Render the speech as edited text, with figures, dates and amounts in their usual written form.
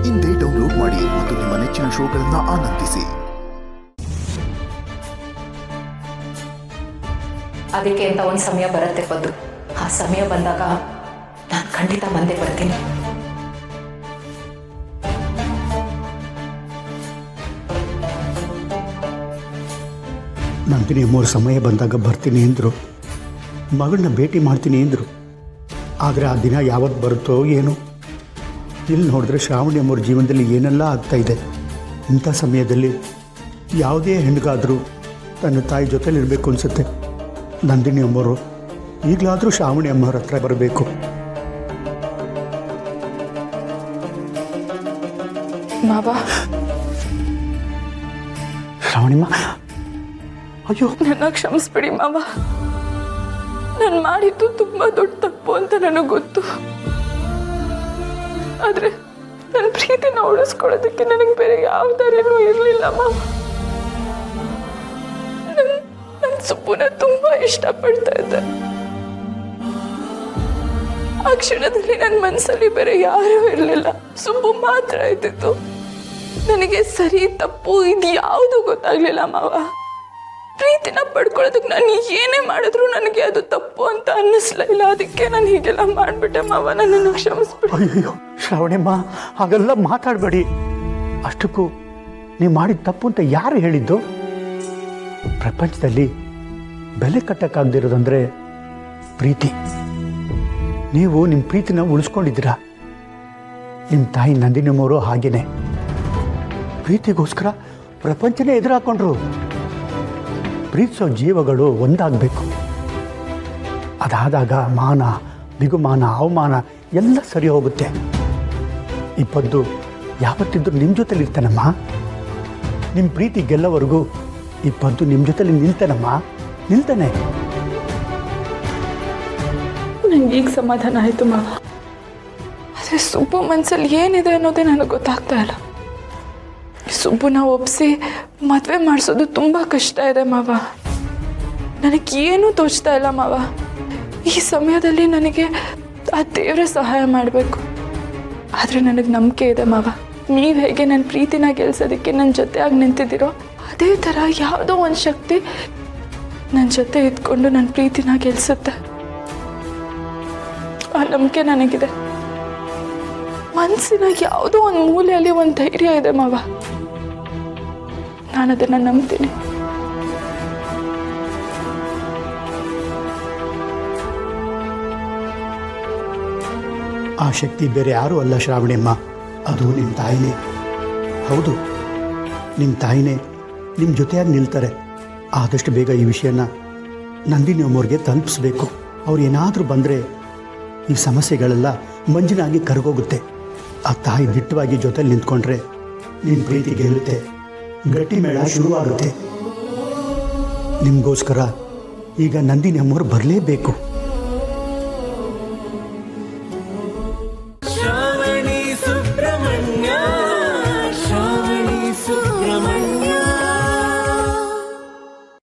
ಇಂದೇ ಡೌನ್ಲೋಡ್ ಮಾಡಿ ಮತ್ತು ನಿಮ್ಮ ನೆಚ್ಚಿನ ಶೋಗಳನ್ನು ಆನಂದಿಸಿ. ಅದಕ್ಕೆ ಅಂತ ಒಂದು ಸಮಯ ಬರುತ್ತೆ ಪದ್ದು. ಆ ಸಮಯ ಬಂದಾಗ ನಾನು ಖಂಡಿತ ಬಂದೇ ಬರ್ತೀನಿ. ನಂದಿನಿ ಅಮ್ಮವ್ರ ಸಮಯ ಬಂದಾಗ ಬರ್ತೀನಿ ಅಂದರು, ಮಗಳನ್ನ ಭೇಟಿ ಮಾಡ್ತೀನಿ ಅಂದರು. ಆದರೆ ಆ ದಿನ ಯಾವತ್ತು ಬರುತ್ತೋ ಏನೋ. ಇಲ್ಲಿ ನೋಡಿದ್ರೆ ಶ್ರಾವಣಿ ಅಮ್ಮವ್ರ ಜೀವನದಲ್ಲಿ ಏನೆಲ್ಲ ಆಗ್ತಾಯಿದೆ. ಇಂಥ ಸಮಯದಲ್ಲಿ ಯಾವುದೇ ಹೆಣ್ಗಾದರೂ ತನ್ನ ತಾಯಿ ಜೊತೆಲಿರಬೇಕು ಅನಿಸುತ್ತೆ. ನಂದಿನಿ ಅಮ್ಮವರು ಈಗಲಾದರೂ ಶ್ರಾವಣಿ ಅಮ್ಮವ್ರ ಹತ್ರ ಬರಬೇಕು. ಮಾವ, ಶ್ರಾವಣಿಮ್ಮ, ಅಯ್ಯೋ ನನ್ನ ಕ್ಷಮಿಸ್ಬಿಡಿ ಮಾವ. ನಾನು ಮಾಡಿದ್ದು ತುಂಬ ದೊಡ್ಡ ತಪ್ಪು ಅಂತ ನನಗೆ ಗೊತ್ತು. ಆದರೆ ನನ್ನ ಪ್ರೀತಿನ ಉಳಿಸ್ಕೊಳ್ಳೋದಕ್ಕೆ ನನಗೆ ಬೇರೆ ಯಾವ ದಾರಿನೂ ಇರಲಿಲ್ಲ ಮಾವ. ನನ್ನ ಸುಬ್ಬುನ ತುಂಬ ಇಷ್ಟಪಡ್ತಾ ಇದ್ದೆ. ಆ ಕ್ಷಣದಲ್ಲಿ ನನ್ನ ಮನಸ್ಸಲ್ಲಿ ಬೇರೆ ಯಾರೂ ಇರಲಿಲ್ಲ, ಸುಬ್ಬು ಮಾತ್ರ ಇದ್ದಿತ್ತು. ನನಗೆ ಸರಿ ತಪ್ಪು ಇದು ಯಾವುದು ಗೊತ್ತಾಗ್ಲಿಲ್ಲ ಮಾವ. ಪ್ರೀತಿನ ಪಡ್ಕೊಳ್ಳೋದಕ್ಕೆ ನಾನು ಏನೇ ಮಾಡಿದ್ರು ನನಗೆ ಅದು ತಪ್ಪು ಅಂತ ಅನ್ನಿಸ್ಲಿಲ್ಲ. ಅದಕ್ಕೆ ನಾನು ಹೀಗೆಲ್ಲ ಮಾಡಿಬಿಟ್ಟೆ ಮಾವ. ನನ್ನನ್ನು ಕ್ಷಮಿಸ್ಬಿಡಿ. ಅಯ್ಯೋ ಶ್ರಾವಣಿಮ್ಮ, ಹಾಗೆಲ್ಲ ಮಾತಾಡಬೇಡಿ. ಅಷ್ಟಕ್ಕೂ ನೀವು ಮಾಡಿದ ತಪ್ಪು ಅಂತ ಯಾರು ಹೇಳಿದ್ದು? ಪ್ರಪಂಚದಲ್ಲಿ ಬೆಲೆ ಕಟ್ಟಕ್ಕಾಗದಿರೋದಂದ್ರೆ ಪ್ರೀತಿ. ನೀವು ನಿಮ್ಮ ಪ್ರೀತಿನ ಉಳಿಸ್ಕೊಂಡಿದ್ದೀರಾ. ನಿಮ್ಮ ತಾಯಿ ನಂದಿನಿಯಮ್ಮವರು ಹಾಗೇನೆ ಪ್ರೀತಿಗೋಸ್ಕರ ಪ್ರಪಂಚನೇ ಎದುರಾಕೊಂಡ್ರು. ಪ್ರೀತಿಸೋ ಜೀವಗಳು ಒಂದಾಗಬೇಕು. ಅದಾದಾಗ ಮಾನ, ಬಿಗುಮಾನ, ಅವಮಾನ ಎಲ್ಲ ಸರಿ ಹೋಗುತ್ತೆ. ಈ ಪದ್ದು ಯಾವತ್ತಿದ್ರೂ ನಿಮ್ಮ ಜೊತೆಲಿರ್ತಾನಮ್ಮ. ನಿಮ್ಮ ಪ್ರೀತಿ ಗೆಲ್ಲೋವರೆಗೂ ಈ ಪದ್ದು ನಿಮ್ಮ ಜೊತೆಲಿ ನಿಲ್ತಾನಮ್ಮ, ನಿಲ್ತಾನೆ. ನಂಗೆ ಈಗ ಸಮಾಧಾನ ಆಯಿತು ಮಾವ. ಆದರೆ ಸುಬ್ಬು ಮನಸ್ಸಲ್ಲಿ ಏನಿದೆ ಅನ್ನೋದೇ ನನಗೆ ಗೊತ್ತಾಗ್ತಾ ಇಲ್ಲ. ಸುಬ್ಬುನ ಒಪ್ಪಿಸಿ ಮದುವೆ ಮಾಡಿಸೋದು ತುಂಬ ಕಷ್ಟ ಇದೆ ಮಾವ. ನನಗೇನೂ ತೋಚ್ತಾ ಇಲ್ಲ ಮಾವ. ಈ ಸಮಯದಲ್ಲಿ ನನಗೆ ಆ ದೇವರೇ ಸಹಾಯ ಮಾಡಬೇಕು. ಆದರೆ ನನಗೆ ನಂಬಿಕೆ ಇದೆ ಮಾವ. ನೀವು ಹೇಗೆ ನನ್ನ ಪ್ರೀತಿನ ಗೆಲ್ಸೋದಕ್ಕೆ ನನ್ನ ಜೊತೆಯಾಗಿ ನಿಂತಿದ್ದೀರೋ ಅದೇ ಥರ ಯಾವುದೋ ಒಂದು ಶಕ್ತಿ ನನ್ನ ಜೊತೆ ಇದ್ಕೊಂಡು ನನ್ನ ಪ್ರೀತಿನ ಗೆಲ್ಸುತ್ತೆ. ಆ ನಂಬಿಕೆ ನನಗಿದೆ. ಮನಸ್ಸಿನ ಯಾವುದೋ ಒಂದು ಮೂಲೆಯಲ್ಲಿ ಒಂದು ಧೈರ್ಯ ಇದೆ ಮಾವ. ನಾನು ಅದನ್ನು ನಂಬ್ತೀನಿ. ಆ ಶಕ್ತಿ ಬೇರೆ ಯಾರೂ ಅಲ್ಲ ಶ್ರಾವಣಿಯಮ್ಮ, ಅದು ನಿಮ್ಮ ತಾಯಿನೇ. ಹೌದು, ನಿಮ್ಮ ತಾಯಿನೇ ನಿಮ್ಮ ಜೊತೆಯಾಗಿ ನಿಲ್ತಾರೆ. ಆದಷ್ಟು ಬೇಗ ಈ ವಿಷಯನ ನಂದಿನಿ ಅಮ್ಮವ್ರಿಗೆ ತಲುಪಿಸ್ಬೇಕು. ಅವ್ರು ಏನಾದರೂ ಬಂದರೆ ಈ ಸಮಸ್ಯೆಗಳೆಲ್ಲ ಮಂಜಿನಾಗಿ ಕರಗೋಗುತ್ತೆ. ಆ ತಾಯಿ ದಿಟ್ಟವಾಗಿ ಜೊತೆಲಿ ನಿಂತ್ಕೊಂಡ್ರೆ ನಿಮ್ಮ ಪ್ರೀತಿ ಗೆಲ್ಲುತ್ತೆ, ಗಟ್ಟಿ ಮೇಳ ಶುರುವಾಗುತ್ತೆ. ನಿಮಗೋಸ್ಕರ ಈಗ ನಂದಿನಿ ಅಮ್ಮವ್ರು ಬರಲೇಬೇಕು.